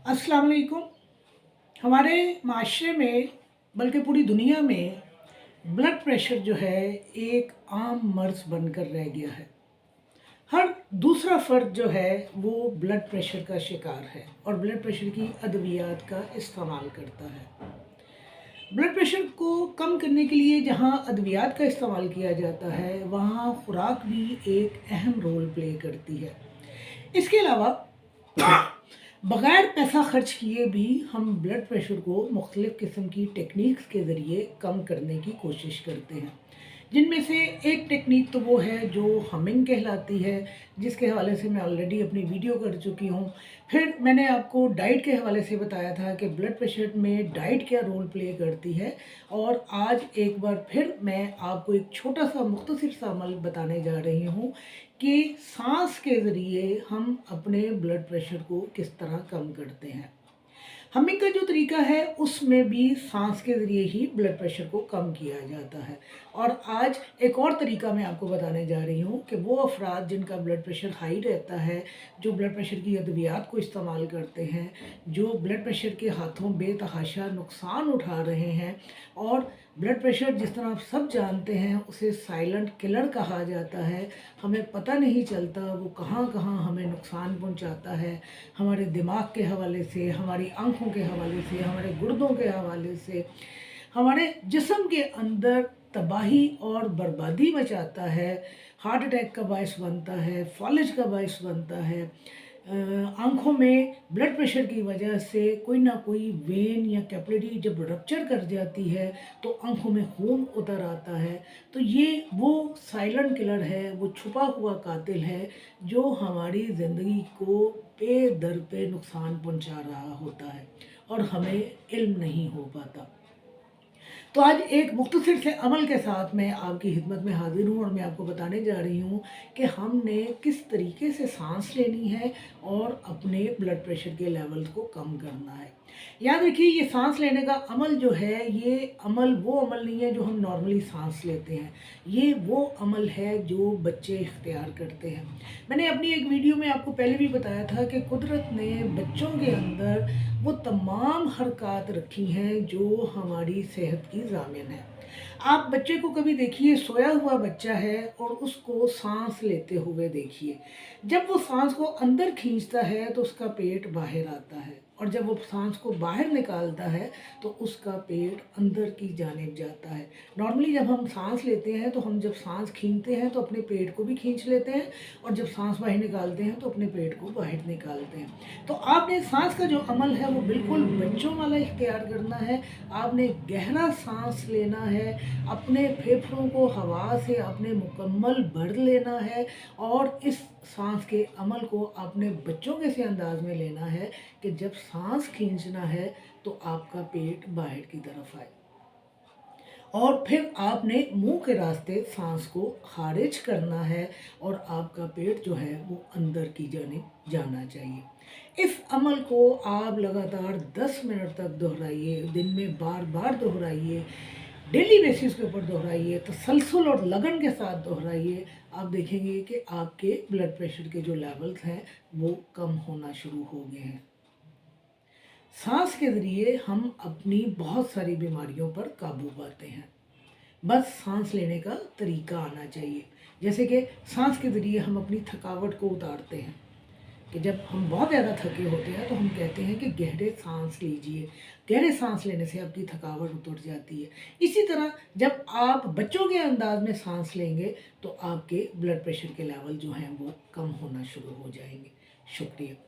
अस्सलाम वालेकुम। हमारे माशरे में बल्कि पूरी दुनिया में ब्लड प्रेशर जो है एक आम मर्ज़ बनकर रह गया है। हर दूसरा फ़र्द जो है वो ब्लड प्रेशर का शिकार है और ब्लड प्रेशर की अद्वियात का इस्तेमाल करता है। ब्लड प्रेशर को कम करने के लिए जहाँ अद्वियात का इस्तेमाल किया जाता है, वहाँ खुराक भी एक अहम रोल प्ले करती है। इसके अलावा बग़ैर पैसा ख़र्च किए भी हम ब्लड प्रेशर को मुख्तलिफ़ किस्म की टेक्निक्स के ज़रिए कम करने की कोशिश करते हैं, जिनमें से एक टेक्निक तो वो है जो हमिंग कहलाती है, जिसके हवाले से मैं ऑलरेडी अपनी वीडियो कर चुकी हूँ। फिर मैंने आपको डाइट के हवाले से बताया था कि ब्लड प्रेशर में डाइट क्या रोल प्ले करती है, और आज एक बार फिर मैं आपको एक छोटा-सा मुख्तसर सा अमल बताने जा रही हूँ कि साँस के ज़रिए हम अपने ब्लड प्रेशर को किस तरह कम करते हैं। हमिंग का जो तरीका है उसमें भी सांस के ज़रिए ही ब्लड प्रेशर को कम किया जाता है। और आज एक और तरीका मैं आपको बताने जा रही हूँ कि वो अफ़राद जिनका ब्लड प्रेशर हाई रहता है, जो ब्लड प्रेशर की अद्वियात को इस्तेमाल करते हैं, जो ब्लड प्रेशर के हाथों बेतहाशा नुकसान उठा रहे हैं, और ब्लड प्रेशर जिस तरह आप सब जानते हैं उसे साइलेंट किलर कहा जाता है। हमें पता नहीं चलता वो कहाँ कहाँ हमें नुकसान पहुँचाता है, हमारे दिमाग के हवाले से, हमारी आँखों के हवाले से, हमारे गुर्दों के हवाले से, हमारे जिस्म के अंदर तबाही और बर्बादी मचाता है, हार्ट अटैक का बायस बनता है, फॉलेज का बायस बनता है। आँखों में ब्लड प्रेशर की वजह से कोई ना कोई वेन या कैपिलरी जब रप्चर कर जाती है तो आँखों में खून उतर आता है। तो ये वो साइलेंट किलर है, वो छुपा हुआ कातिल है जो हमारी ज़िंदगी को पे-दर पे नुकसान पहुंचा रहा होता है और हमें इल्म नहीं हो पाता। तो आज एक मुख्तसर से अमल के साथ मैं आपकी खिदमत में हाज़िर हूँ और मैं आपको बताने जा रही हूँ कि हमने किस तरीके से साँस लेनी है और अपने ब्लड प्रेशर के लेवल्स को कम करना है। याद रखिए, ये साँस लेने का अमल जो है, ये अमल वो अमल नहीं है जो हम नॉर्मली साँस लेते हैं। ये वो अमल है जो बच्चे इख्तियार करते हैं। मैंने अपनी एक वीडियो में आपको पहले भी बताया था कि कुदरत ने बच्चों के अंदर वो तमाम हरकत रखी हैं जो हमारी सेहत की ज़ामिन है। आप बच्चे को कभी देखिए, सोया हुआ बच्चा है और उसको साँस लेते हुए देखिए। जब वो साँस को अंदर खींचता है तो उसका पेट बाहर आता है, और जब वो साँस को बाहर निकालता है तो उसका पेट अंदर की जानिब जाता है। नॉर्मली जब हम साँस लेते हैं तो हम जब साँस खींचते हैं तो अपने पेट को भी खींच लेते हैं, और जब साँस बाहर निकालते हैं तो अपने पेट को बाहर निकालते हैं। तो आपने साँस का जो अमल है वो बिल्कुल बच्चों वाला इख्तियार करना है। आपने गहरा साँस लेना है, अपने फेफड़ों को हवा से आपने मुकम्मल भर लेना है, और इस साँस के अमल को आपने बच्चों के से अंदाज में लेना है कि जब साँस खींचना है तो आपका पेट बाहर की तरफ आए, और फिर आपने मुंह के रास्ते सांस को खारिज करना है, और आपका पेट जो है वो अंदर की जानिब जाना चाहिए। इस अमल को आप लगातार 10 मिनट तक दोहराइए, दिन में बार बार दोहराइए, डेली बेसिस के ऊपर दोहराइए, तसलसल और लगन के साथ दोहराइए। आप देखेंगे कि आपके ब्लड प्रेशर के जो लेवल्स हैं वो कम होना शुरू हो गए हैं। सांस के ज़रिए हम अपनी बहुत सारी बीमारियों पर काबू पाते हैं। बस सांस लेने का तरीका आना चाहिए। जैसे कि सांस के ज़रिए हम अपनी थकावट को उतारते हैं, कि जब हम बहुत ज़्यादा थके होते हैं तो हम कहते हैं कि गहरे सांस लीजिए। गहरे सांस लेने से आपकी थकावट उतर जाती है। इसी तरह जब आप बच्चों के अंदाज में सांस लेंगे तो आपके ब्लड प्रेशर के लेवल जो हैं वो कम होना शुरू हो जाएंगे। शुक्रिया।